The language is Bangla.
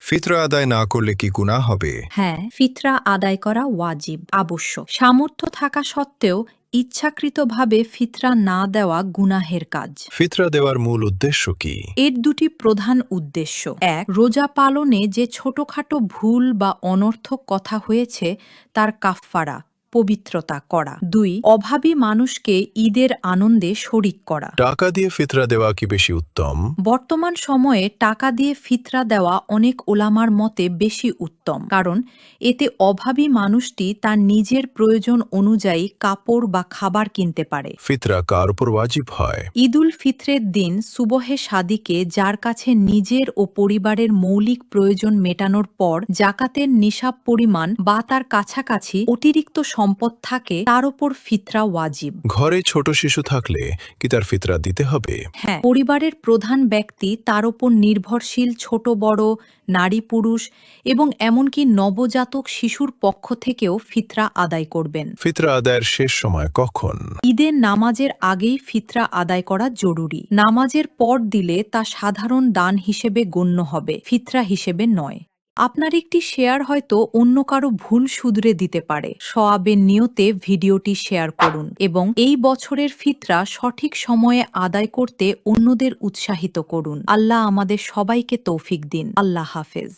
ফিতরা আদায় না করলে কি গুনাহ হবে? হ্যাঁ, ফিতরা আদায় করা ওয়াজিব, আবশ্যক। সামর্থ্য থাকা সত্ত্বেও ইচ্ছাকৃতভাবে ফিতরা না দেওয়া গুনাহের কাজ। ফিতরা দেওয়ার মূল উদ্দেশ্য কি? এর দুটি প্রধান উদ্দেশ্য: এক, রোজা পালনে যে ছোটখাটো ভুল বা অনর্থক কথা হয়েছে তার কাফফারা, পবিত্রতা করা। দুই, অভাবী মানুষকে ঈদের আনন্দে শরিক করা। টাকা দিয়ে ফিতরা দেওয়া কি বেশি উত্তম? বর্তমান সময়ে টাকা দিয়ে ফিতরা দেওয়া অনেক ওলামার মতে বেশি উত্তম, কারণ এতে অভাবী মানুষটি তার নিজের প্রয়োজন অনুযায়ী কাপড় বা খাবার কিনতে পারে। ফিতরা কার উপর ওয়াজিব হয়? ঈদুল ফিতরের দিন সুবহে সাদিকে যার কাছে নিজের ও পরিবারের মৌলিক প্রয়োজন মেটানোর পর জাকাতের নিসাব পরিমাণ বা তার কাছাকাছি অতিরিক্ত সম্পদ থাকে, তার ওপর ফিতরা ওয়াজিব। ঘরে ছোট শিশু থাকলে কি তার ফিতরা দিতে হবে? হ্যাঁ, পরিবারের প্রধান ব্যক্তি, তার ওপর নির্ভরশীল ছোট বড়, নারী পুরুষ এবং এমনকি নবজাতক শিশুর পক্ষ থেকেও ফিতরা আদায় করবেন। ফিতরা আদায়ের শেষ সময় কখন? ঈদের নামাজের আগেই ফিতরা আদায় করা জরুরি। নামাজের পর দিলে তা সাধারণ দান হিসেবে গণ্য হবে, ফিতরা হিসেবে নয়। আপনার একটি শেয়ার হয়তো অন্য কারো ভুল শুধরে দিতে পারে। সওয়াবের নিয়তে ভিডিওটি শেয়ার করুন এবং এই বছরের ফিতরা সঠিক সময়ে আদায় করতে অন্যদের উৎসাহিত করুন। আল্লাহ আমাদের সবাইকে তৌফিক দিন। আল্লাহ হাফেজ।